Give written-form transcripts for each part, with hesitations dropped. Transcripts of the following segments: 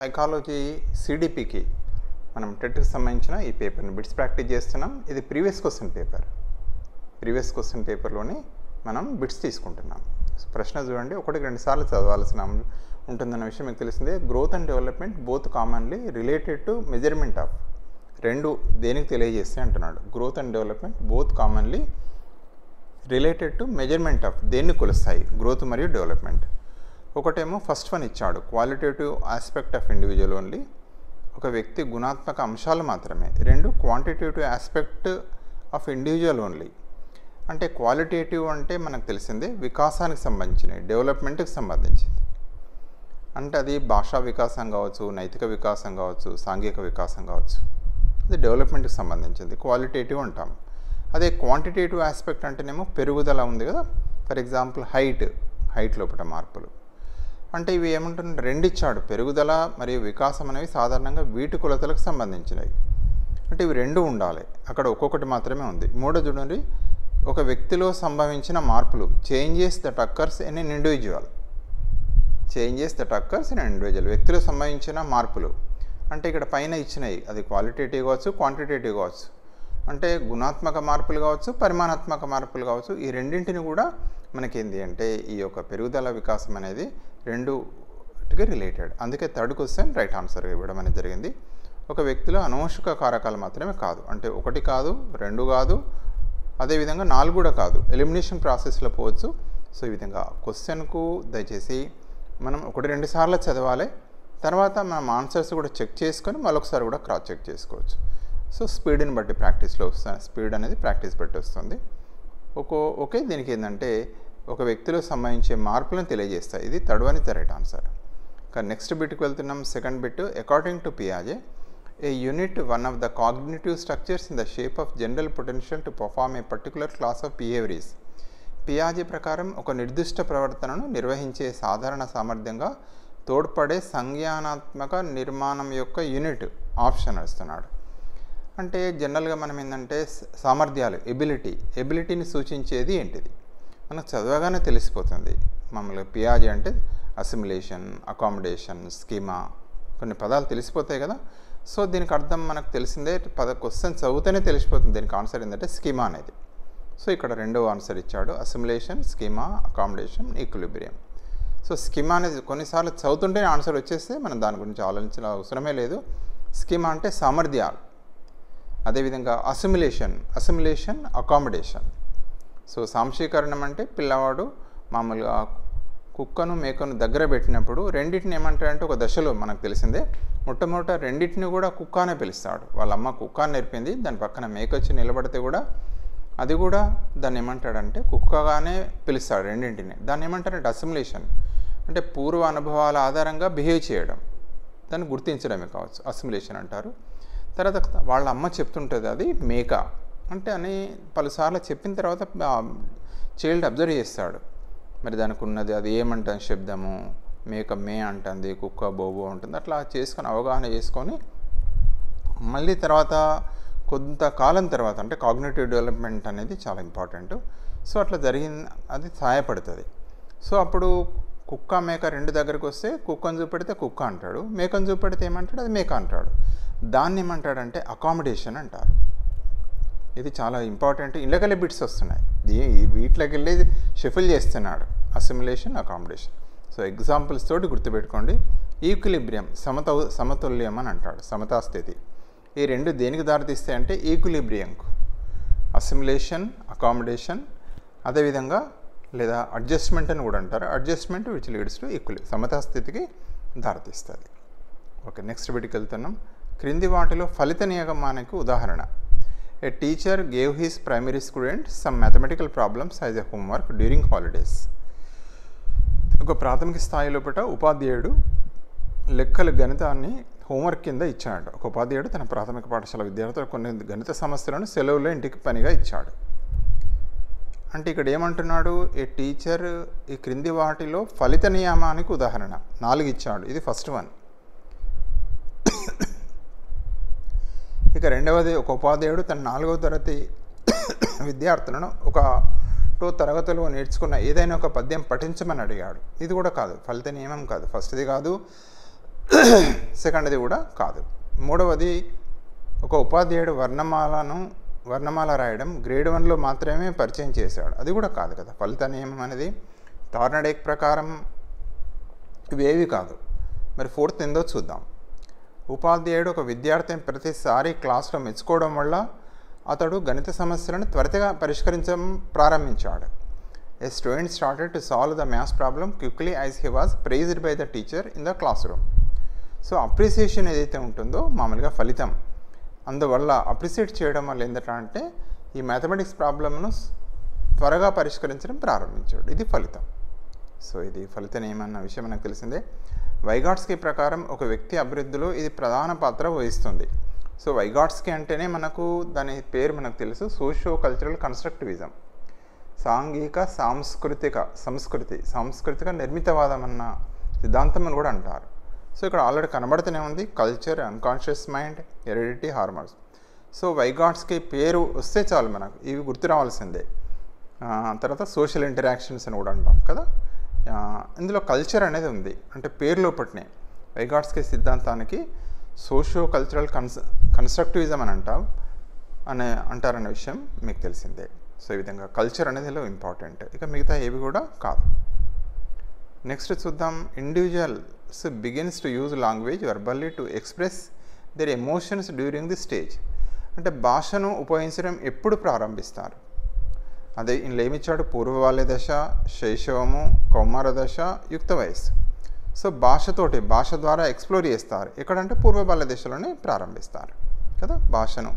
Psychology సిడిపికి మనం టెట్కి సంబంధించిన ఈ పేపర్ని బిట్స్ ప్రాక్టీస్ చేస్తున్నాం. ఇది ప్రీవియస్ క్వశ్చన్ పేపర్లోని మనం బిట్స్ తీసుకుంటున్నాం. ప్రశ్న చూడండి, 1-2 సార్లు చదవాల్సిన ఉంటుందన్న విషయం మీకు తెలిసిందే. Growth and development both commonly related to measurement of, రెండు దేనికి తెలియజేస్తే అంటున్నాడు. Growth and development both commonly related to measurement of, దేన్ని కొలుస్తాయి గ్రోత్ మరియు డెవలప్మెంట్. ఒకటేమో ఫస్ట్ వన్ ఇచ్చాడు, qualitative aspect of individual only, ఒక వ్యక్తి గుణాత్మక అంశాలు మాత్రమే. 2 quantitative aspect of individual only, అంటే క్వాలిటేటివ్ అంటే మనకు తెలిసిందే వికాసానికి సంబంధించినవి, డెవలప్మెంట్కి సంబంధించింది. అంటే అది భాషా వికాసం కావచ్చు, నైతిక వికాసం కావచ్చు, సాంఘిక వికాసం కావచ్చు, అది డెవలప్మెంట్కి సంబంధించింది, క్వాలిటేటివ్ అంటాం. అదే క్వాంటిటేటివ్ ఆస్పెక్ట్ అంటేనేమో పెరుగుదల ఉంది కదా, ఫర్ ఎగ్జాంపుల్ హైట్ లోపల మార్పులు. అంటే ఇవి ఏమంటున్నారు, 2 ఇచ్చాడు, పెరుగుదల మరియు వికాసం అనేవి సాధారణంగా వీటి కొలతలకు సంబంధించినవి. అంటే ఇవి 2 ఉండాలి, అక్కడ ఒక్కొక్కటి మాత్రమే ఉంది. 3 చూడండి, ఒక వ్యక్తిలో సంభవించిన మార్పులు, changes that occurs in an individual, వ్యక్తిలో సంభవించిన మార్పులు. అంటే ఇక్కడ పైన ఇచ్చినవి అది క్వాలిటేటివ్ కావచ్చు, క్వాంటిటేటివ్ కావచ్చు, అంటే గుణాత్మక మార్పులు కావచ్చు, పరిమాణాత్మక మార్పులు కావచ్చు. ఈ రెండింటిని కూడా మనకేంది అంటే ఈ యొక్క పెరుగుదల వికాసం అనేది 2కి రిలేటెడ్. అందుకే థర్డ్ క్వశ్చన్ రైట్ ఆన్సర్ ఇవ్వడం అనేది జరిగింది. ఒక వ్యక్తిలో అనువంశిక కారకాలు మాత్రమే కాదు, అంటే 1 కాదు, 2 కాదు, అదేవిధంగా 4 కూడా కాదు, ఎలిమినేషన్ ప్రాసెస్లో పోవచ్చు. సో ఈ విధంగా క్వశ్చన్కు దయచేసి మనం 1-2 సార్లు చదవాలి, తర్వాత మనం ఆన్సర్స్ కూడా చెక్ చేసుకొని మరొకసారి కూడా క్రాస్ చెక్ చేసుకోవచ్చు. సో స్పీడ్ని బట్టి ప్రాక్టీస్లో వస్తుంది, స్పీడ్ అనేది ప్రాక్టీస్ బట్టి వస్తుంది. ఓకే, దీనికి ఏంటంటే ఒక వ్యక్తిలో సంబంధించే మార్పులను తెలియజేస్తాయి. ఇది third one is the right answer. కానీ నెక్స్ట్ బిట్కి వెళ్తున్నాం. సెకండ్ బిట్, అకార్డింగ్ టు పియాజే, a unit one of the cognitive structures in the shape of general potential to perform a particular class of behaviours. పియాజే ప్రకారం ఒక నిర్దిష్ట ప్రవర్తనను నిర్వహించే సాధారణ సామర్థ్యంగా తోడ్పడే సంజ్ఞానాత్మక నిర్మాణం యొక్క యూనిట్ ఆప్షన్ ఇస్తున్నాడు. అంటే జనరల్గా మనం ఏంటంటే సామర్థ్యాలు, ఎబిలిటీని సూచించేది ఏంటిది మనకు చదవగానే తెలిసిపోతుంది. మామూలుగా పియాజే అంటే అసిమిలేషన్, అకామిడేషన్, స్కీమా, కొన్ని పదాలు తెలిసిపోతాయి కదా. సో దీనికి అర్థం మనకు తెలిసిందే, క్వశ్చన్ చదివితేనే తెలిసిపోతుంది దీనికి ఆన్సర్ ఏంటంటే స్కీమా అనేది. సో ఇక్కడ 2వ ఆన్సర్ ఇచ్చాడు, assimilation, schema, accommodation, equilibrium. So schema అనేది కొన్నిసార్లు చదువుతుంటేనే ఆన్సర్ వచ్చేస్తే మనం దాని గురించి ఆలోచించిన అవసరమే లేదు. స్కీమా అంటే సామర్థ్యాలు, అదేవిధంగా అసిమిలేషన్, అకామిడేషన్. సో సాంశీకరణం అంటే పిల్లవాడు మామూలుగా కుక్కను మేకను దగ్గర పెట్టినప్పుడు రెండింటిని ఏమంటాడంటే ఒక దశలో మనకు తెలిసిందే, మొట్టమొదట రెండింటిని కూడా కుక్క అనే పిలుస్తాడు. వాళ్ళ అమ్మ కుక్క అని నేర్పింది, దాని పక్కన మేక వచ్చి నిలబడితే కూడా అది కూడా దాన్ని ఏమంటాడంటే కుక్కగానే పిలుస్తాడు రెండింటిని. దాన్ని ఏమంటారంటే అసిమిలేషన్, అంటే పూర్వ అనుభవాల ఆధారంగా బిహేవ్ చేయడం, దాన్ని గుర్తించడమే కావచ్చు, అసిమిలేషన్ అంటారు. తర్వాత వాళ్ళ అమ్మ చెప్తుంటుంది అది మేక అంటే అని పలుసార్లు చెప్పిన తర్వాత చైల్డ్ అబ్జర్వ్ చేస్తాడు, మరి దానికి ఉన్నది అది ఏమంటుంది శబ్దము, మేక మే అంటుంది, కుక్క బోబో ఉంటుంది. అట్లా చేసుకొని అవగాహన చేసుకొని మళ్ళీ తర్వాత కొంతకాలం తర్వాత అంటే కాగ్నిటివ్ డెవలప్మెంట్ అనేది చాలా ఇంపార్టెంట్. సో అట్లా జరిగింది, అది సహాయపడుతుంది. సో అప్పుడు కుక్క మేక 2 దగ్గరికి వస్తే కుక్కను చూపెడితే కుక్క అంటాడు, మేకను చూపెడితే ఏమంటాడు, అది మేక అంటాడు. దాన్ని ఏమంటాడంటే అకామిడేషన్ అంటారు. ఇది చాలా ఇంపార్టెంట్. ఇళ్ళకెళ్ళి బిట్స్ వస్తున్నాయి, వీటిలోకి వెళ్ళి షఫిల్ చేస్తున్నాడు, అసిమిలేషన్, అకామిడేషన్. సో ఎగ్జాంపుల్స్ తోటి గుర్తుపెట్టుకోండి. ఈక్విలిబ్రియం సమతుల్యం అని అంటాడు, సమతాస్థితి. ఈ 2 దేనికి దారితీస్తాయి అంటే ఈక్విలిబ్రియంకు, అసిమిలేషన్, అకామిడేషన్, అదేవిధంగా లేదా అడ్జస్ట్మెంట్ అని కూడా అంటారు. అడ్జస్ట్మెంట్ విచ్ లీడ్స్ టు సమతాస్థితికి దారితీస్తుంది. ఓకే, నెక్స్ట్ బిట్కి వెళ్తున్నాం. క్రింది వాటిలో ఫలిత నియమానికి ఉదాహరణ. A teacher gave his primary student some mathematical problems as a homework during holidays. ఒక ప్రాథమిక స్థాయి లోపల ఉపాధ్యాయుడు గణితాన్ని హోంవర్క్ కింద ఇచ్చాడు. ఒక ఉపాధ్యాయుడు తన ప్రాథమిక పాఠశాల విద్యార్థులకు కొన్ని గణిత సమస్యలను సెలవులో ఇంటికి పనిగా ఇచ్చాడు. అంటే ఇక్కడ ఏమంటున్నాడు, ఏ టీచర్ ఈ క్రింది వాటిలో ఫలిత నియమానికి ఉదాహరణ 4 ఇచ్చాడు. ఇది ఫస్ట్ వన్. ఇక రెండవది, ఒక ఉపాధ్యాయుడు తన 4వ తరగతి విద్యార్థులను ఒక తరగతిలో నేర్చుకున్న ఏదైనా ఒక పద్యం పఠించమని అడిగాడు. ఇది కూడా కాదు, ఫలిత నియమం కాదు, ఫస్ట్ది కాదు, సెకండ్ది కూడా కాదు. మూడవది, ఒక ఉపాధ్యాయుడు వర్ణమాల రాయడం గ్రేడ్ 1లో మాత్రమే పరిచయం చేశాడు, అది కూడా కాదు కదా. ఫలిత నియమం అనేది థార్నడేక్ ప్రకారం ఇవేవి కాదు. మరి ఫోర్త్ ఏందో చూద్దాం. ఉపాధ్యాయుడు ఒక విద్యార్థిని ప్రతిసారి క్లాస్లో మెచ్చుకోవడం వల్ల అతడు గణిత సమస్యలను త్వరితగా పరిష్కరించడం ప్రారంభించాడు. A student started to solve the maths problem quickly as he was praised by the teacher in the classroom. So appreciation ఏదైతే ఉంటుందో మామూలుగా ఫలితం, అందువల్ల అప్రిసియేట్ చేయడం వల్ల ఏంటంటే ఈ మ్యాథమెటిక్స్ ప్రాబ్లమ్ను త్వరగా పరిష్కరించడం ప్రారంభించాడు, ఇది ఫలితం. సో ఇది ఫలిత నియమం అన్న విషయం మనకు తెలిసిందే. వైగాట్స్కీ ప్రకారం ఒక వ్యక్తి అభివృద్ధిలో ఇది ప్రధాన పాత్ర వహిస్తుంది. సో వైగాట్స్కీ అంటేనే మనకు దాని పేరు మనకు తెలుసు, సోషియో కల్చరల్ కన్స్ట్రక్టివిజం, సాంఘిక సాంస్కృతిక నిర్మితవాదం అన్న సిద్ధాంతం అని కూడా అంటారు. సో ఇక్కడ ఆల్రెడీ కనబడుతూనే ఉంది, culture, unconscious mind, heredity, hormones. So Vygotsky పేరు వస్తే చాలు మనకు ఇవి గుర్తు రావాల్సిందే. తర్వాత సోషల్ ఇంటరాక్షన్స్ అని కూడా అంటాం కదా, ఇందులో కల్చర్ అనేది ఉంది, అంటే పేరు లోపటినే వైగాట్స్కీ సిద్ధాంతానికి సోషియో కల్చరల్ కన్స్ట్రక్టివిజం అని అంటారనే విషయం మీకు తెలిసిందే. సో ఈ విధంగా కల్చర్ అనేది ఇంపార్టెంట్, ఇక మిగతా ఏవి కూడా కాదు. నెక్స్ట్ చూద్దాం. Individuals begins to use language verbally to express there emotions during the stage. అంటే భాషను ఉపయోగించడం ఎప్పుడు ప్రారంభిస్తారు? అదే ఇందులో ఏమిచ్చాడు, పూర్వ బాల్య దశ, శైశవము, కౌమార దశ, యుక్త వయస్సు. సో భాష ద్వారా ఎక్స్ప్లోర్ చేస్తారు, ఎక్కడంటే పూర్వ బాల్య దశలోనే ప్రారంభిస్తారు కదా. భాషను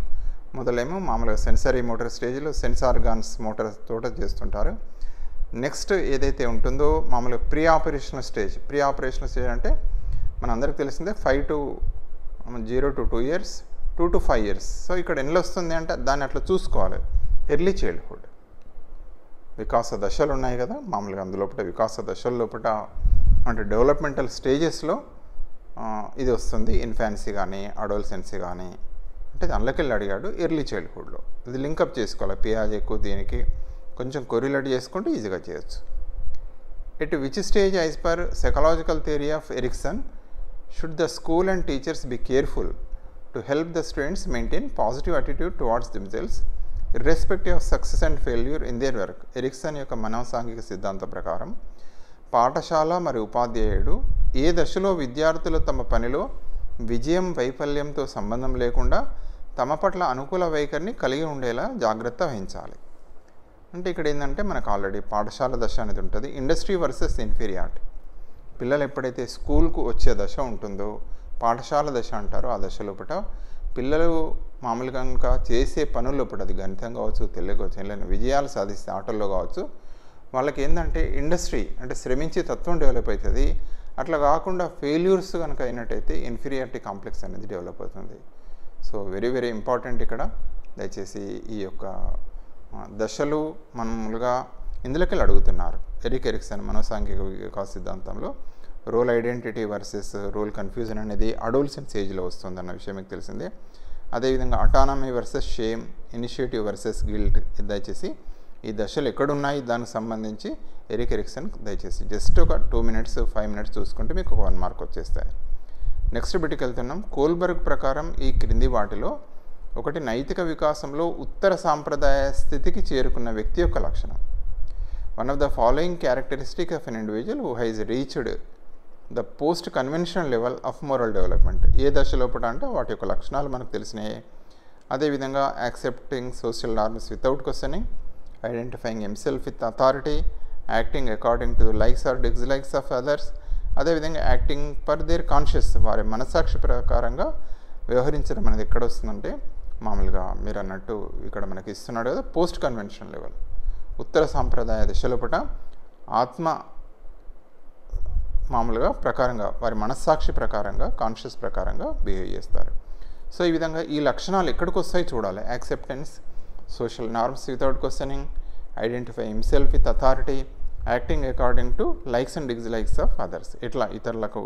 మొదలేమో మామూలుగా సెన్సరీ మోటార్ స్టేజ్లో సెన్స్ ఆర్గాన్స్ మోటార్ తోట చేస్తుంటారు. నెక్స్ట్ ఏదైతే ఉంటుందో మామూలుగా ప్రీ ఆపరేషనల్ స్టేజ్ అంటే మనందరికీ తెలిసిందే 0 to 2 years, 2 to 5 years. So ఇక్కడ ఎన్ని వస్తుంది అంటే దాన్ని అట్లా చూసుకోవాలి. ఎర్లీ చైల్డ్హుడ్ వికాస దశలు ఉన్నాయి కదా మామూలుగా, అందులోపల వికాస దశల లోపల అంటే డెవలప్మెంటల్ స్టేజెస్లో ఇది వస్తుంది. ఇన్ఫాన్సీ కానీ అడోల్సెన్సీ కానీ, అంటే అందులోకి వెళ్ళి అడిగాడు ఎర్లీ చైల్డ్హుడ్లో. ఇది లింకప్ చేసుకోవాలి, పియాజెకు దీనికి కొంచెం కొరిలేట్ చేసుకుంటే ఈజీగా చేయొచ్చు. At which stage as per psychological theory of Erikson should the school and teachers be careful to help the students maintain positive attitude towards themselves irrespective of success and failure in their work. Erikson యొక్క మనోసాంఘిక సిద్ధాంతం ప్రకారం పాఠశాల మరియు ఉపాధ్యాయుడు ఏ దశలో విద్యార్థులు తమ పనిలో విజయం వైఫల్యంతో సంబంధం లేకుండా తమ పట్ల అనుకూల వైఖరిని కలిగి ఉండేలా జాగ్రత్త వహించాలి. అంటే ఇక్కడ ఏంటంటే మనకు ఆల్రెడీ పాఠశాల దశ అనేది ఉంటుంది, ఇండస్ట్రీ వర్సెస్ ఇన్ఫీరియారిటీ. పిల్లలు ఎప్పుడైతే స్కూల్కు వచ్చే దశ ఉంటుందో పాఠశాల దశ అంటారో, ఆ దశ లోపల పిల్లలు మామూలుగా కనుక చేసే పనుల లోపల, అది గణితం కావచ్చు, తెలుగు కావచ్చు, ఏదైనా విజయాలు సాధిస్తే ఆటల్లో కావచ్చు, వాళ్ళకి ఏంటంటే ఇండస్ట్రీ అంటే శ్రమించే తత్వం డెవలప్ అవుతుంది. అట్లా కాకుండా ఫెయిల్యూర్స్ కనుక అయినట్టయితే ఇన్ఫీరియారిటీ కాంప్లెక్స్ అనేది డెవలప్ అవుతుంది. So very very important. ఇక్కడ దయచేసి ఈ యొక్క దశలు మామూలుగా ఇందులోకి అడుగుతున్నారు. ఎరిక్సన్ మనోసాంఘిక వికాస సిద్ధాంతంలో role identity versus role confusion అనేది అడోల్సెన్స్ ఏజ్లో వస్తుందన్న విషయం మీకు తెలిసిందే. అదేవిధంగా autonomy versus shame, initiative versus guilt, దయచేసి ఈ దశలు ఎక్కడున్నాయి దానికి సంబంధించి ఎరిక్సన్ దయచేసి జస్ట్ ఒక 2 minutes 5 minutes చూసుకుంటే మీకు 1 mark వచ్చేస్తాయి. నెక్స్ట్ బిట్కి వెళ్తున్నాం. కోల్బర్గ్ ప్రకారం ఈ క్రింది వాటిలో ఒకటి నైతిక వికాసంలో ఉత్తర సాంప్రదాయ స్థితికి చేరుకున్న వ్యక్తి యొక్క లక్షణం. One of the following characteristic of an individual who has reached the post conventional level of moral development. ఏ దశలోపట అంటే వాటి యొక్క లక్షణాలు మనకు తెలిసినాయి. అదేవిధంగా accepting social norms without questioning, identifying himself with authority, acting according to the likes or dislikes of others, అదేవిధంగా యాక్టింగ్ పర్ దేర్ కాన్షియస్, వారి మనసాక్షి ప్రకారంగా వ్యవహరించడం అనేది ఎక్కడ వస్తుందంటే మామూలుగా మీరు అన్నట్టు ఇక్కడ మనకి ఇస్తున్నాడు కదా పోస్ట్ కన్వెన్షనల్ లెవెల్, ఉత్తర సాంప్రదాయ దశలోపట ఆత్మ మామూలుగా ప్రకారంగా వారి మనస్సాక్షి ప్రకారంగా కాన్షియస్ ప్రకారంగా బిహేవ్ చేస్తారు. సో ఈ విధంగా ఈ లక్షణాలు ఎక్కడికి వస్తాయి చూడాలి. Acceptance, social norms without questioning, identify himself with authority, acting according to likes and dislikes of others. ఇట్లా ఇతరులకు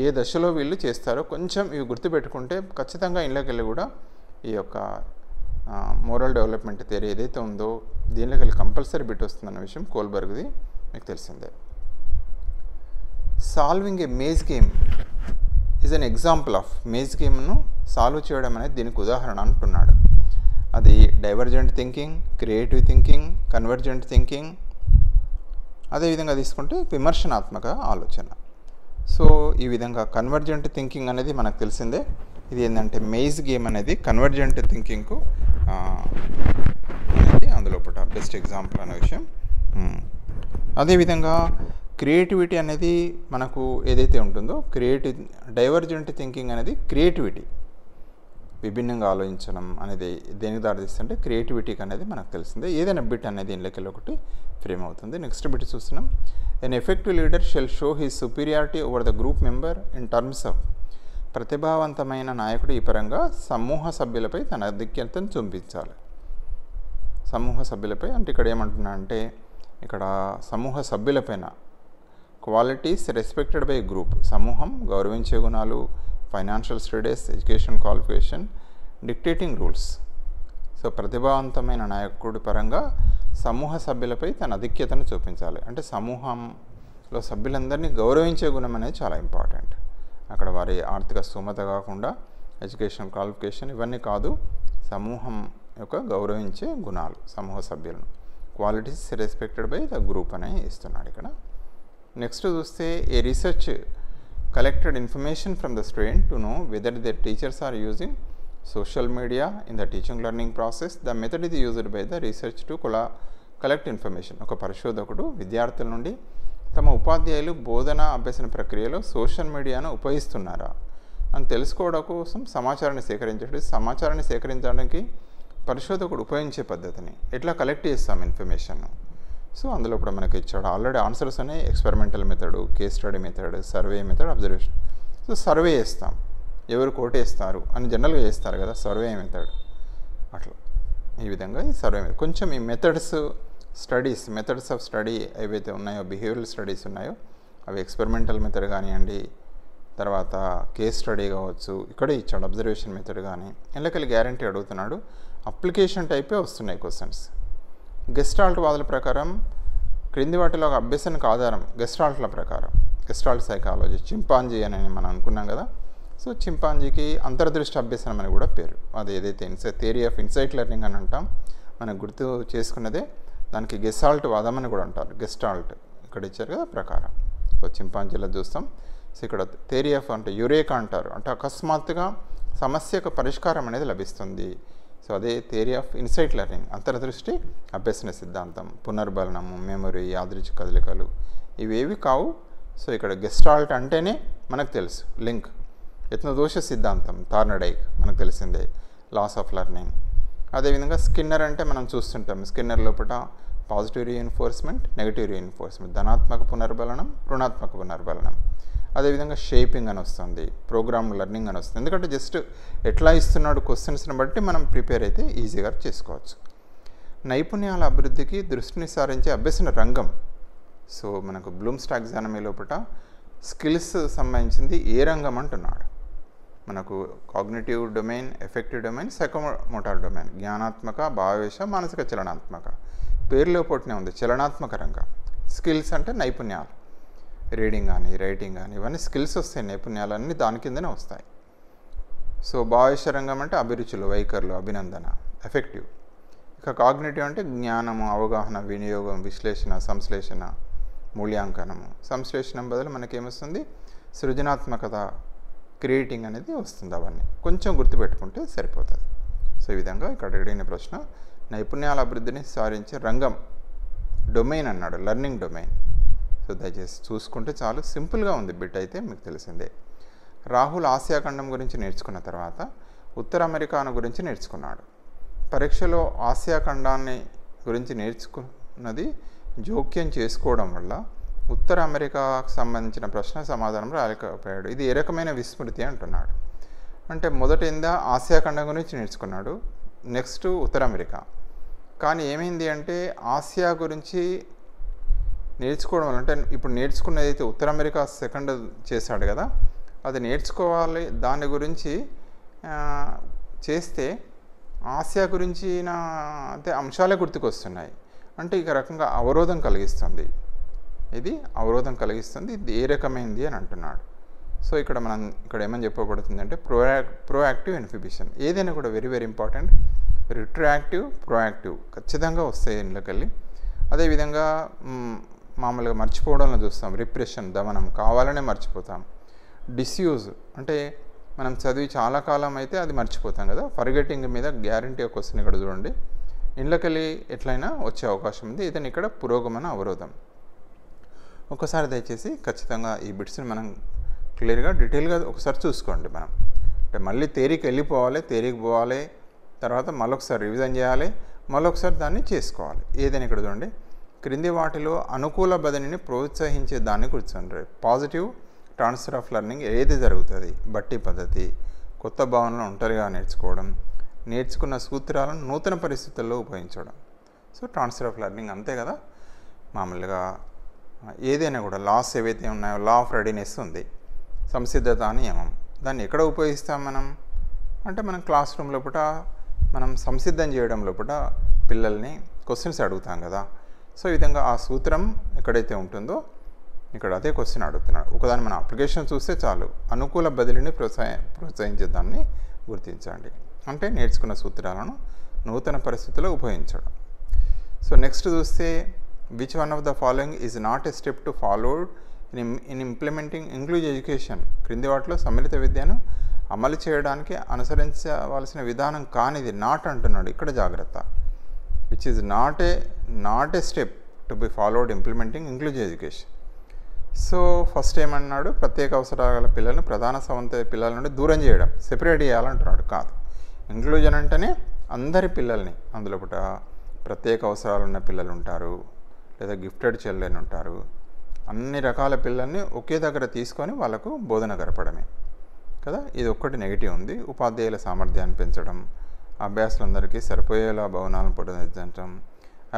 ఏ దశలో వీళ్ళు చేస్తారో కొంచెం ఇవి గుర్తుపెట్టుకుంటే ఖచ్చితంగా ఇళ్ళకి వెళ్ళి కూడా ఈ యొక్క మోరల్ డెవలప్మెంట్ థియరీ ఏదైతే ఉందో దీనిలోకి వెళ్ళి కంపల్సరీ బిట్ వస్తుందన్న విషయం కోల్బర్గ్ది మీకు తెలిసిందే. Solving a maze game is an example of maze గేమ్ను సాల్వ్ చేయడం అనేది దీనికి ఉదాహరణ అంటున్నాడు. అది divergent thinking, creative thinking, convergent thinking, అదేవిధంగా తీసుకుంటే విమర్శనాత్మక ఆలోచన. సో ఈ విధంగా కన్వర్జెంట్ థింకింగ్ అనేది మనకు తెలిసిందే. ఇది ఏంటంటే మేజ్ గేమ్ అనేది కన్వర్జెంట్ థింకింగ్కు అనేది అందులో బెస్ట్ ఎగ్జాంపుల్ అనే విషయం. అదేవిధంగా క్రియేటివిటీ అనేది మనకు ఏదైతే ఉంటుందో డైవర్జెంట్ థింకింగ్ అనేది క్రియేటివిటీ, విభిన్నంగా ఆలోచించడం అనేది దేనికి దారితీస్తుంటే క్రియేటివిటీకి అనేది మనకు తెలిసిందే. ఏదైనా బిట్ అనేది ఇందులోకి ఒకటి ఫ్రేమ్ అవుతుంది. నెక్స్ట్ బిట్ చూస్తున్నాం. An effective leader shall show his superiority over the group member in terms of. ప్రతిభావంతమైన నాయకుడు ఈ పరంగా సమూహ సభ్యులపై తన ఆధిక్యతను చూపించాలి. సమూహ సభ్యులపై అంటే ఇక్కడ ఏమంటున్నా అంటే ఇక్కడ సమూహ సభ్యులపైన క్వాలిటీస్ రెస్పెక్టెడ్ బై గ్రూప్, సమూహం గౌరవించే గుణాలు, financial studies, education qualification, dictating rules. So ప్రతిభావంతమైన నాయకుడి పరంగా సమూహ సభ్యులపై తన ఆధిక్యతను చూపించాలి. అంటే సమూహంలో సభ్యులందరినీ గౌరవించే గుణం అనేది చాలా ఇంపార్టెంట్. అక్కడ వారి ఆర్థిక స్థోమత కాకుండా ఎడ్యుకేషన్ క్వాలిఫికేషన్ ఇవన్నీ కాదు, సమూహం యొక్క గౌరవించే గుణాలు, సమూహ సభ్యులను, qualities respected by the group అనే ఇస్తున్నాడు ఇక్కడ. నెక్స్ట్ చూస్తే ఏ research collected information from the student to know whether their teachers are using social media in the teaching learning process. The method is used by the research to collect information. ఒక పరిశోధకుడు విద్యార్థుల నుండి తమ ఉపాధ్యాయులు బోధన అభ్యసన ప్రక్రియలో సోషల్ మీడియాను ఉపయోగిస్తున్నారా అని తెలుసుకోవడం కోసం సమాచారాన్ని సేకరించడానికి పరిశోధకుడు ఉపయోగించే పద్ధతిని ఎట్లా కలెక్ట్ చేస్తాం ఇన్ఫర్మేషన్. సో అందులో ఇప్పుడు మనకి ఇచ్చాడు ఆల్రెడీ ఆన్సర్స్ ఉన్నాయి. Experimental method, case study method, survey method, observation. So survey చేస్తాం, ఎవరు కోటేస్తారు అని జనరల్గా చేస్తారు కదా సర్వే మెథడ్, అట్లా ఈ విధంగా ఈ సర్వే మెథడ్. కొంచెం ఈ మెథడ్స్ ఆఫ్ స్టడీ ఏవైతే ఉన్నాయో, బిహేవియరల్ స్టడీస్ ఉన్నాయో అవి ఎక్స్పెరిమెంటల్ మెథడ్ కానివ్వండి, తర్వాత కేస్ స్టడీ కావచ్చు, ఇక్కడే ఇచ్చాడు అబ్జర్వేషన్ మెథడ్ కానీ, ఎల్లకెళ్ళి గ్యారంటీ అడుగుతున్నాడు. అప్లికేషన్ టైపే వస్తున్నాయి క్వశ్చన్స్. గెస్టాల్ట్ వాదుల ప్రకారం క్రింది వాటిలో ఒక అభ్యసనకు ఆధారం గెస్టాల్ట్ల ప్రకారం, గెస్టాల్ట్ సైకాలజీ, చింపాంజీ అని మనం అనుకున్నాం కదా. సో చింపాంజీకి అంతర్దృష్టి అభ్యసనం అని కూడా పేరు. అది ఏదైతే థియరీ ఆఫ్ ఇన్సైట్ లెర్నింగ్ అని అంటాం, మనకు గుర్తు చేసుకున్నదే. దానికి గెస్టాల్ట్ వాదం అని కూడా అంటారు. గెస్టాల్ట్ ఇక్కడ ఇచ్చారు కదా ప్రకారం. సో చింపాంజీలో చూస్తాం. సో ఇక్కడ థియరీ ఆఫ్ అంటే యురేకా అంటారు, అంటే అకస్మాత్తుగా సమస్యకు పరిష్కారం అనేది లభిస్తుంది. సో అదే థియరీ ఆఫ్ ఇన్సైట్ లెర్నింగ్, అంతర్దృష్టి అభ్యసన సిద్ధాంతం. పునర్బలనము, మెమొరీ, యాదృచ్ఛిక కదలికలు ఇవేవి కావు. సో ఇక్కడ గెస్టాల్ట్ అంటేనే మనకు తెలుసు లింక్. యత్నదోష సిద్ధాంతం, థార్నడైక్ మనకు తెలిసిందే, లాస్ ఆఫ్ లెర్నింగ్. అదేవిధంగా స్కిన్నర్ అంటే మనం చూస్తుంటాం, స్కిన్నర్ లోపల పాజిటివ్ రీఎన్ఫోర్స్మెంట్, నెగిటివ్ రీఎన్ఫోర్స్మెంట్, ధనాత్మక పునర్బలనం, రుణాత్మక పునర్బలనం. అదేవిధంగా షేపింగ్ అని వస్తుంది, ప్రోగ్రామ్ లెర్నింగ్ అని వస్తుంది. ఎందుకంటే జస్ట్ ఎట్లా ఇస్తున్నాడు క్వశ్చన్స్ని బట్టి మనం ప్రిపేర్ అయితే ఈజీగా చేసుకోవచ్చు. నైపుణ్యాల అభివృద్ధికి దృష్టిని సారించే అభ్యసన రంగం. సో మనకు బ్లూమ్స్ టాక్సానమీ లోపల స్కిల్స్ సంబంధించింది ఏ రంగం అంటున్నాడు. మనకు cognitive domain, affective domain, psychomotor domain, జ్ఞానాత్మక, భావేశ, మానసిక, చలనాత్మక. పేరులో పొట్టినే ఉంది చలనాత్మక రంగం. స్కిల్స్ అంటే నైపుణ్యాలు, రీడింగ్ కానీ, రైటింగ్ కానీ, ఇవన్నీ స్కిల్స్ వస్తాయి. నైపుణ్యాలన్నీ దాని కిందనే వస్తాయి. సో భావేశ రంగం అంటే అభిరుచులు, వైఖరులు, అభినందన, ఎఫెక్టివ్. ఇక కాగ్నిటివ్ అంటే జ్ఞానము, అవగాహన, వినియోగం, విశ్లేషణ, సంశ్లేషణ, మూల్యాంకనము. సంశ్లేషణం బదులు మనకేమొస్తుంది, సృజనాత్మకత, క్రియేటింగ్ అనేది వస్తుంది. అవన్నీ కొంచెం గుర్తుపెట్టుకుంటే సరిపోతుంది. సో ఈ విధంగా ఇక్కడ అడిగిన ప్రశ్న నైపుణ్యాల అభివృద్ధిని సారించే రంగం, డొమైన్ అన్నాడు, లెర్నింగ్ డొమైన్. సో దయచేసి చూసుకుంటే చాలు, సింపుల్గా ఉంది బిట్ అయితే మీకు తెలిసిందే. రాహుల్ ఆసియా ఖండం గురించి నేర్చుకున్న తర్వాత ఉత్తర అమెరికాను గురించి నేర్చుకున్నాడు. పరీక్షలో ఆసియా ఖండాన్ని గురించి నేర్చుకున్నది జోక్యం చేసుకోవడం వల్ల ఉత్తర అమెరికాకు సంబంధించిన ప్రశ్న సమాధానం రాలేకపోయాడు. ఇది ఏ రకమైన విస్మృతి అంటున్నాడు. అంటే మొదటిందా ఆసియా ఖండం గురించి నేర్చుకున్నాడు, నెక్స్ట్ ఉత్తర అమెరికా. కానీ ఏమైంది అంటే ఆసియా గురించి నేర్చుకోవడం వల్ల, అంటే ఇప్పుడు నేర్చుకున్నది అయితే ఉత్తర అమెరికా సెకండ్ చేశాడు కదా, అది నేర్చుకోవాలి. దాని గురించి చేస్తే ఆసియా గురించిన అంటే అంశాలే గుర్తుకొస్తున్నాయి. అంటే ఇక రకంగా అవరోధం కలిగిస్తుంది, ఇది అవరోధం కలిగిస్తుంది. ఇది ఏ రకమైంది అని అంటున్నాడు. సో ఇక్కడ ఏమని చెప్పబడుతుంది అంటే ప్రోయాక్టివ్ ఇన్హిబిషన్. ఏదైనా కూడా వెరీ వెరీ ఇంపార్టెంట్. రిట్రోయాక్టివ్, ప్రోయాక్టివ్ ఖచ్చితంగా వస్తాయి ఇంట్లోకెళ్ళి. అదేవిధంగా మామూలుగా మర్చిపోవడంలో చూస్తాం, రిప్రెషన్, దమనం, కావాలనే మర్చిపోతాం. డిస్యూజ్ అంటే మనం చదివి చాలా కాలం అయితే అది మర్చిపోతాం కదా. ఫర్గెటింగ్ మీద గ్యారంటీ ఒక క్వశ్చన్ ఇక్కడ చూడండి. ఇంట్లోకెళ్ళి ఎట్లయినా వచ్చే అవకాశం ఉంది. ఇదని ఇక్కడ పురోగమన అవరోధం. ఒకసారి దయచేసి ఖచ్చితంగా ఈ బిట్స్ని మనం క్లియర్గా డీటెయిల్గా ఒకసారి చూసుకోండి. మనం అంటే మళ్ళీ థియరీకి వెళ్ళిపోవాలి, థియరీకి పోవాలి, తర్వాత మళ్ళొకసారి రివిజన్ చేయాలి, మళ్ళొకసారి దాన్ని చేసుకోవాలి. ఏదైనా ఇక్కడ చూడండి, క్రింది వాటిలో అనుకూల బదిలీని ప్రోత్సహించే దాన్ని కూర్చోండి. పాజిటివ్ ట్రాన్స్ఫర్ ఆఫ్ లెర్నింగ్ ఏది జరుగుతుంది? బట్టి పద్ధతి, కొత్త భావనలు ఒంటరిగా నేర్చుకోవడం, నేర్చుకున్న సూత్రాలను నూతన పరిస్థితుల్లో ఉపయోగించడం. సో ట్రాన్స్ఫర్ ఆఫ్ లెర్నింగ్ అంతే కదా. మామూలుగా ఏదైనా కూడా లాస్ ఏవైతే ఉన్నాయో, లా ఆఫ్ రెడీనెస్ ఉంది, సంసిద్ధత నియమం, దాన్ని ఎక్కడ ఉపయోగిస్తాం మనం అంటే మనం క్లాస్ రూమ్ లోపల మనం సంసిద్ధం చేయడం లోపల పిల్లల్ని క్వశ్చన్స్ అడుగుతాం కదా. సో ఈ విధంగా ఆ సూత్రం ఎక్కడైతే ఉంటుందో ఇక్కడ అదే క్వశ్చన్ అడుగుతున్నాడు. ఒకదాని మన అప్లికేషన్ చూస్తే చాలు, అనుకూల బదిలీని ప్రోత్సహించే దాన్ని గుర్తించండి. అంటే నేర్చుకున్న సూత్రాలను నూతన పరిస్థితుల్లో ఉపయోగించడం. సో నెక్స్ట్ చూస్తే which one of the following is not a step to followed in implementing inclusive education. క్రింది వాటిలో సమ్మిళిత విద్యను అమలు చేయడానికి అనుసరించవలసిన విధానం కానిది నాట్ అంటున్నాడు. ఇక్కడ జాగ్రత్త. Which is not a step to be followed implementing inclusive education. So first ఏమన్నాడు, ప్రత్యేక అవసరాల గల పిల్లలను ప్రధాన సవంత పిల్లల నుండి దూరం చేయడం, సెపరేట్ చేయాలంటున్నాడు. కాదు, ఇంక్లూజన్ అంటేనే అందరి పిల్లల్ని, అందులో ప్రత్యేక అవసరాలు ఉన్న పిల్లలు ఉంటారు, లేదా గిఫ్టెడ్ చిల్డ్రన్ ఉంటారు, అన్ని రకాల పిల్లల్ని ఒకే దగ్గర తీసుకొని వాళ్ళకు బోధన గడపడమే కదా. ఇది ఒక్కటి నెగిటివ్ ఉంది. ఉపాధ్యాయుల సామర్థ్యాన్ని పెంచడం, అభ్యాసులందరికీ సరిపోయేలా భవనాలను పునరుద్ధరించడం,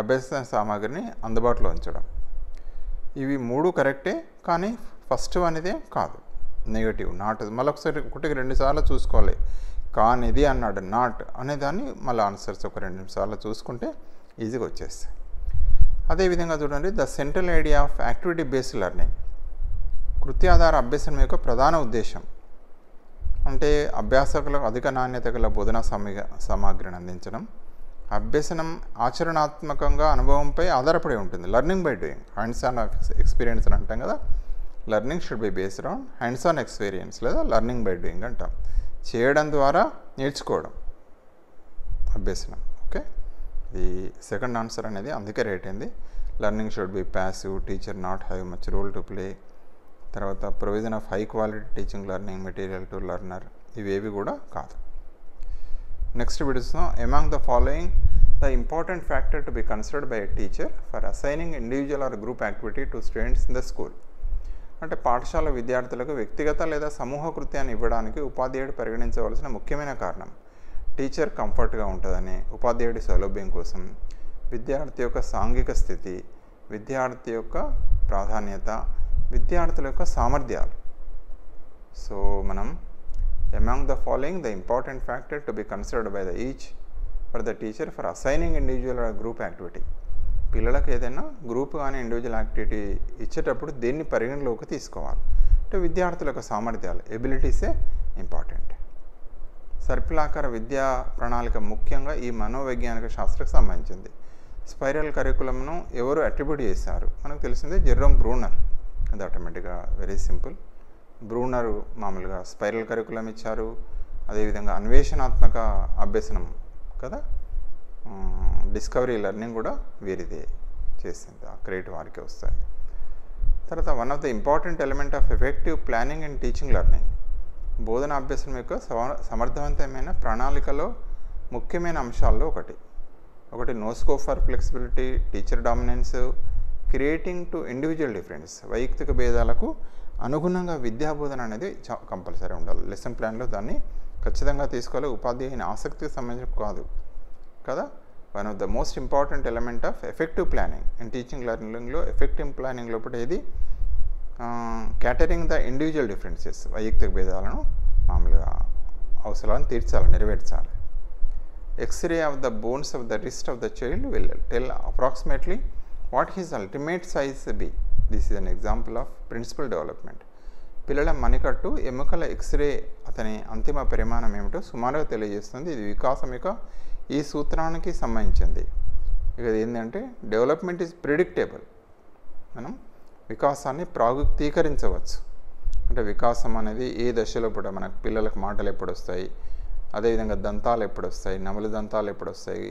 అభ్యాస సామాగ్రిని అందుబాటులో ఉంచడం. ఇవి మూడు కరెక్టే, కానీ ఫస్ట్ అనేదే కాదు, నెగిటివ్, నాట్. మళ్ళీ ఒకటికి 2 సార్లు చూసుకోవాలి. కానిది అన్నాడు, నాట్ అనేదాన్ని మళ్ళీ ఆన్సర్స్ ఒక 2 నిమిషాలు చూసుకుంటే ఈజీగా వచ్చేస్తాయి. అదేవిధంగా చూడండి, the central idea of activity based learning. కృత్యాధార అభ్యాసం యొక్క ప్రధాన ఉద్దేశం అంటే అభ్యాసకులకు అధిక నాణ్యత గల బోధనా సామాగ్రిని అందించడం. అభ్యసనం ఆచరణాత్మకంగా అనుభవంపై ఆధారపడి ఉంటుంది. Learning by doing, hands on experience అని అంటాం కదా. Learning should be based on hands on experience, లేదా లెర్నింగ్ బై డూయింగ్ అంటాం. చేయడం ద్వారా నేర్చుకోవడం అభ్యసనం. ఓకే, ఇది సెకండ్ ఆన్సర్ అనేది అందుకే రేట్ అయింది. Learning should be passive, teacher not have much role to play. తర్వాత provision of high quality teaching learning material to learner, ఇవేవి కూడా కాదు. నెక్స్ట్ విడుస్తున్నాం, among the following the important factor to be considered by a teacher for assigning individual or group activity to students in the school. అంటే పాఠశాల విద్యార్థులకు వ్యక్తిగత లేదా సమూహ కృత్యాన్ని ఇవ్వడానికి ఉపాధ్యాయుడు పరిగణించవలసిన ముఖ్యమైన కారణం టీచర్ కంఫర్ట్గా ఉంటుందని, ఉపాధ్యాయుడి సౌలభ్యం కోసం, విద్యార్థి యొక్క సాంఘిక స్థితి, విద్యార్థి యొక్క ప్రాధాన్యత, విద్యార్థుల యొక్క సామర్థ్యాలు. సో మనం among the following the important factor to be considered by the each for the teacher for assigning individual or group activity. పిల్లలకు ఏదైనా గ్రూప్ కానీ ఇండివిజువల్ యాక్టివిటీ ఇచ్చేటప్పుడు దేన్ని పరిగణలోకి తీసుకోవాలి అంటే విద్యార్థుల యొక్క సామర్థ్యాలు, ఎబిలిటీసే ఇంపార్టెంట్. సర్పిలాకార విద్యా ప్రణాళిక ముఖ్యంగా ఈ మనోవైజ్ఞానిక శాస్త్రకు సంబంధించింది. స్పైరల్ కరికులంను ఎవరు అట్రిబ్యూట్ చేశారు? మనకు తెలిసిందే జెరోమ్ బ్రూనర్. అది ఆటోమేటిక్గా వెరీ సింపుల్. బ్రూనరు మామూలుగా స్పైరల్ కరికులం ఇచ్చారు. అదేవిధంగా అన్వేషణాత్మక అభ్యసనం కదా, డిస్కవరీ లెర్నింగ్ కూడా వీరిదే చేసింది. ఆ క్రెడిట్ వారికే వస్తాయి. తర్వాత one of the important element of effective planning and teaching learning. బోధన అభ్యసనం యొక్క సమర్థవంతమైన ప్రణాళికలో ముఖ్యమైన అంశాల్లో ఒకటి no scope for flexibility, teacher dominance, creating to individual difference. వైయక్తిక భేదాలకు అనుగుణంగా విద్యాబోధన అనేది కంపల్సరీ ఉండాలి. లెసన్ ప్లాన్లో దాన్ని ఖచ్చితంగా తీసుకోవాలి. ఉపాధ్యాయుని ఆసక్తికి సంబంధించి కాదు కదా. One of the most important element of effective planning and teaching లెర్నింగ్లో ఎఫెక్టివ్ ప్లానింగ్ లోపల ఏది క్యాటరింగ్ ద ఇండివిజువల్ డిఫరెన్సెస్, వైయక్తిక భేదాలను మామూలుగా అవసరాలను తీర్చాలి, నెరవేర్చాలి. X-ray of the bones of the wrist of the child will tell approximately what his ultimate size be. This is an example of principal development. పిల్లల మణికట్టు ఎముకల ఎక్స్రే అతని అంతిమ పరిమాణం ఏమిటో సుమారుగా తెలియజేస్తుంది. ఇది వికాసం యొక్క ఈ సూత్రానికి సంబంధించింది. ఇక ఏంటంటే డెవలప్మెంట్ ఈజ్ ప్రిడిక్టబుల్. మనం వికాసాన్ని ప్రాగుక్తీకరించవచ్చు. అంటే వికాసం అనేది ఏ దశలో కూడా మనకు పిల్లలకు మాటలు ఎప్పుడు వస్తాయి, అదేవిధంగా దంతాలు ఎప్పుడు వస్తాయి, నమలు దంతాలు ఎప్పుడు వస్తాయి,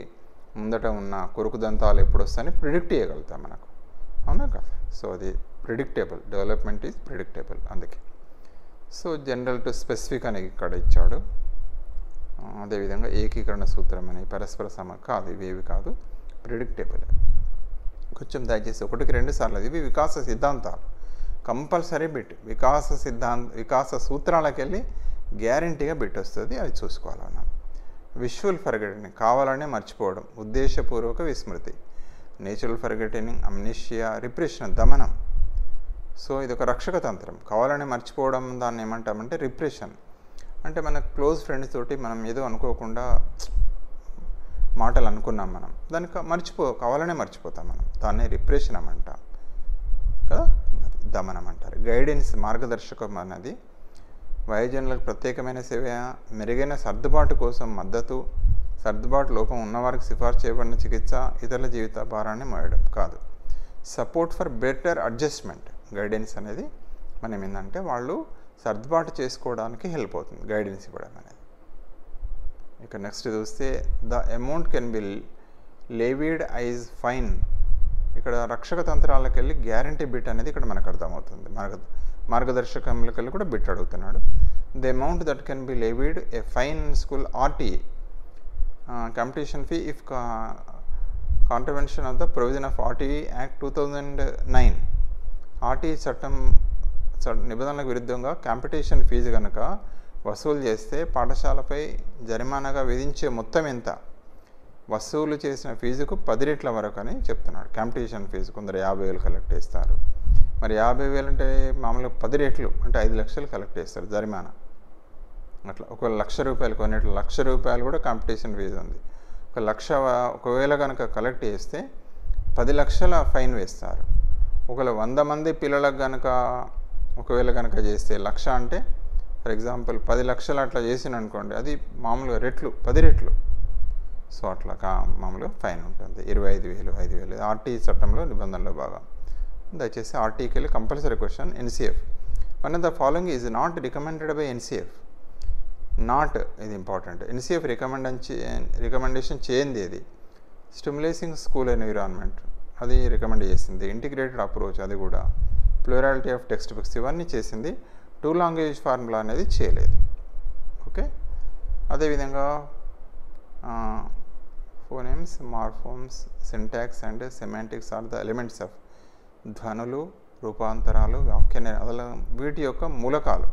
ముందట ఉన్న కొరుకు దంతాలు ఎప్పుడు వస్తాయని ప్రిడిక్ట్ చేయగలుగుతాం మనకు, అవునా కదా. సో అది ప్రిడిక్టబుల్, డెవలప్మెంట్ ఈజ్ ప్రిడిక్టబుల్. అందుకే సో జనరల్ టు స్పెసిఫిక్ అని ఇక్కడ ఇచ్చాడు. అదేవిధంగా ఏకీకరణ సూత్రం అని పరస్పర కాదు, ఇవేవి కాదు, ప్రిడిక్టబుల్. కొంచెం దయచేసి 1కి 2 సార్లు ఇవి వికాస సిద్ధాంతాలు కంపల్సరీ బిట్. వికాస సూత్రాలకు వెళ్ళి గ్యారంటీగా బిట్ వస్తుంది, అది చూసుకోవాలి మనం. విజువల్ ఫర్గెటింగ్ కావాలనే మర్చిపోవడం, ఉద్దేశపూర్వక విస్మృతి. నేచురల్ ఫర్గెటింగ్, అమ్నీషియా, రిప్రెషన్, దమనం. సో ఇది ఒక రక్షక తంత్రం. కావాలనే మర్చిపోవడం దాన్ని ఏమంటామంటే రిప్రెషన్. అంటే మన క్లోజ్ ఫ్రెండ్స్ తోటి మనం ఏదో అనుకోకుండా మాటలు అనుకున్నాం, మనం దాన్ని కావాలనే మర్చిపోతాం మనం, దాన్ని రిప్రెషన్ అంటాం కదా, దమనం అంటారు. గైడెన్స్, మార్గదర్శకం అన్నది వయోజనులకు ప్రత్యేకమైన సేవ, మెరుగైన సర్దుబాటు కోసం మద్దతు, సర్దుబాటు లోపం ఉన్నవారికి సిఫార్సు చేయబడిన చికిత్స, ఇతరుల జీవిత భారాన్ని మోయడం కాదు. Support for better adjustment. Guidance అనేది మనం ఏంటంటే వాళ్ళు సర్దుబాటు చేసుకోవడానికి హెల్ప్ అవుతుంది గైడెన్స్ ఇవ్వడం అనేది. ఇక నెక్స్ట్ చూస్తే the amount can be levied is fine. ఇక్కడ రక్షక తంత్రాలకు వెళ్ళి గ్యారంటీ బిట్ అనేది ఇక్కడ మనకు అర్థమవుతుంది. మార్గదర్శకంలోకి వెళ్ళి కూడా బిట్ అడుగుతున్నాడు. The amount that can be levied a fine school RTE competition fee if contravention of the provision of RTE act 2009. RTE చట్టం నిబంధనలకు విరుద్ధంగా కాంపిటీషన్ ఫీజు కనుక వసూలు చేస్తే పాఠశాలపై జరిమానాగా విధించే మొత్తం ఎంత? వసూలు చేసిన ఫీజుకు 10 రెట్ల వరకు అని చెప్తున్నాడు. కాంపిటీషన్ ఫీజు కొందరు 50,000 కలెక్ట్ చేస్తారు. మరి 50,000 అంటే మామూలుగా 10 రెట్లు అంటే 5 లక్షలు కలెక్ట్ చేస్తారు జరిమానా. అట్లా ఒక ₹1,00,000 కొనేట్లు ₹1,00,000 కూడా కాంపిటీషన్ ఫీజు ఉంది. ఒకవేళ కనుక కలెక్ట్ చేస్తే 10 లక్షల ఫైన్ వేస్తారు. ఒకవేళ 100 మంది పిల్లలకు కనుక ఒకవేళ కనుక చేస్తే 1,00,000 అంటే ఫర్ ఎగ్జాంపుల్ 10 లక్షలు అట్లా చేసిన అనుకోండి, అది మామూలుగా 10 రెట్లు. సో అట్లా మామూలుగా ఫైన్ ఉంటుంది 25,000, 5,000. ఆర్టీ చట్టంలో నిబంధనలో భాగం. దయచేసి ఆర్టీకి వెళ్ళి compulsory question. NCF one of the following is not recommended by NCF. Not ఇది ఇంపార్టెంట్. ఎన్సిఎఫ్ రికమెండేషన్ చేయండి. అది స్టిమ్యులేసింగ్ స్కూల్ ఎన్విరాన్మెంట్ అది రికమెండ్ చేసింది. ఇంటిగ్రేటెడ్ అప్రోచ్ అది కూడా. ప్లూరాలిటీ ఆఫ్ టెక్స్ట్ బుక్స్ ఇవన్నీ చేసింది. 2 లాంగ్వేజ్ ఫార్ములా అనేది చేయలేదు. ఓకే. అదేవిధంగా phonemes, morphemes, syntax and semantics are the elements of ధ్వనులు, రూపాంతరాలు, అసలు వీటి యొక్క మూలకాలు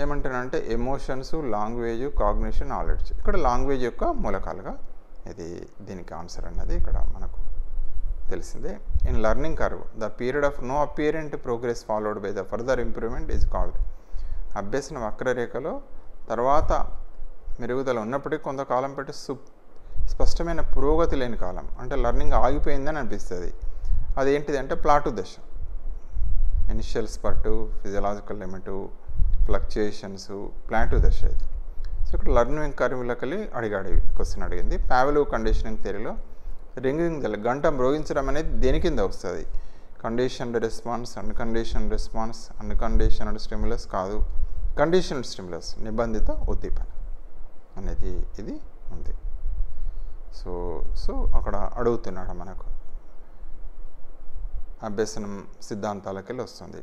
ఏమంటారంటే ఎమోషన్స్, లాంగ్వేజ్, కాగ్నిషన్, నాలెడ్జ్. ఇక్కడ లాంగ్వేజ్ యొక్క మూలకాలుగా ఇది దీనికి ఆన్సర్ అన్నది ఇక్కడ మనకు తెలిసిందే. In learning curve the period of no apparent progress followed by the further improvement is called. అభ్యసన వక్రరేఖలో తర్వాత మెరుగుదల ఉన్నప్పటికీ కొంతకాలం పెట్టి స్పష్టమైన పురోగతి లేని కాలం, అంటే లర్నింగ్ ఆగిపోయిందని అనిపిస్తుంది. అదేంటిది అంటే ప్లాటు దశ. Initial spurt, physiological limit, fluctuations, plateau దశ ఇది. సో ఇక్కడ లర్నింగ్ కర్వ్లకి అడిగాడు క్వశ్చన్ అడిగింది. పావెలోవ్ కండిషనింగ్ థియరీలో రింగింగ్ గంట మ్రోగించడం అనేది దేని కింద వస్తుంది? Conditioned response, unconditioned response, unconditioned stimulus కాదు, కండిషన్డ్ స్టిమ్యులస్, నిబంధిత ఉద్దీపన అనేది ఇది ఉంది. సో అక్కడ అడుగుతున్నాడు మనకు అభ్యసనం సిద్ధాంతాలకి వెళ్ళి వస్తుంది.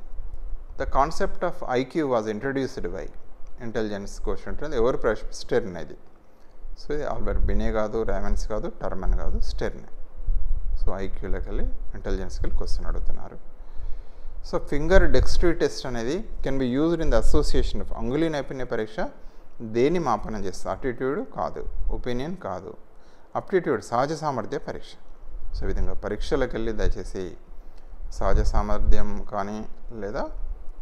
The concept of IQ was introduced by intelligence question ఎవరు స్టెర్న్ ఇది. సో ఇది ఆల్బర్ట్ బినే కాదు, రైమన్స్ కాదు, టర్మన్ కాదు, స్టెర్న్. సో ఐక్యూలోకి వెళ్ళి ఇంటెలిజెన్స్కి వెళ్ళి క్వశ్చన్ అడుగుతున్నారు. సో ఫింగర్ డెక్స్ట్రీ టెస్ట్ అనేది can be used in the association of అంగుళీ నైపుణ్య పరీక్ష దేని మాపనం చేస్తుంది? అటిట్యూడ్ కాదు, ఒపీనియన్ కాదు, అప్టిట్యూడ్ సహజ సామర్థ్య పరీక్ష. సో ఈ విధంగా పరీక్షలకు వెళ్ళి దయచేసి సహజ సామర్థ్యం కానీ లేదా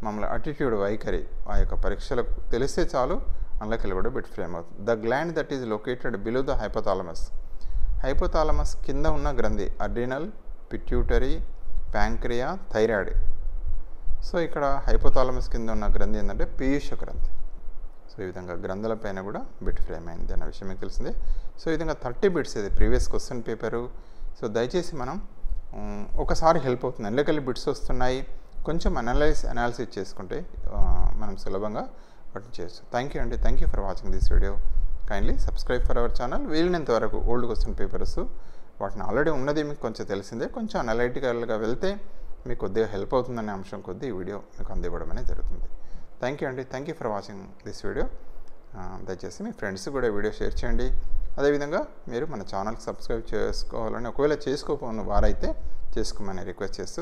మమ్మల్ని అటిట్యూడ్ వైఖరి ఆ యొక్క పరీక్షలకు తెలిస్తే చాలు, అందులోకి వెళ్ళి కూడా బిట్ ఫ్రేమ్ అవుతుంది. The gland that is located below the hypothalamus. Hypothalamus కింద ఉన్న గ్రంథి అడ్రినల్, పిట్యూటరీ, ప్యాంక్రియా, థైరాయిడ్. సో ఇక్కడ హైపోథాలమస్ కింద ఉన్న గ్రంథి ఏంటంటే పీయూష గ్రంథి. సో ఈ విధంగా గ్రంథుల పైన కూడా బిట్ ఫ్రేమ్ అయింది అన్న విషయం మీకు తెలిసిందే. సో ఈ విధంగా 30 బిట్స్ ఇది ప్రీవియస్ క్వశ్చన్ పేపరు. సో దయచేసి మనం ఒకసారి హెల్ప్ అవుతుంది. ఎల్లకెళ్ళి బిట్స్ వస్తున్నాయి, కొంచెం అనాలిసిస్ చేసుకుంటే మనం సులభంగా వాటిని చేయొచ్చు. థ్యాంక్ యూ అండి. Thank you for watching this video. Kindly subscribe for our channel. వీలైనంత వరకు ఓల్డ్ క్వశ్చన్ పేపర్స్ వాటిని ఆల్రెడీ ఉన్నది మీకు కొంచెం తెలిసిందే, కొంచెం అనలైటికల్గా వెళ్తే మీకు కొద్దిగా హెల్ప్ అవుతుందనే అంశం కొద్దీ ఈ వీడియో మీకు అందివ్వడం అనేది జరుగుతుంది. థ్యాంక్ యూ అండి. Thank you for watching this video. దయచేసి మీ ఫ్రెండ్స్ కూడా వీడియో షేర్ చేయండి. అదేవిధంగా మీరు మన ఛానల్కి సబ్స్క్రైబ్ చేసుకోవాలని, ఒకవేళ చేసుకోకపోయిన వారైతే చేసుకోమని రిక్వెస్ట్ చేస్తూ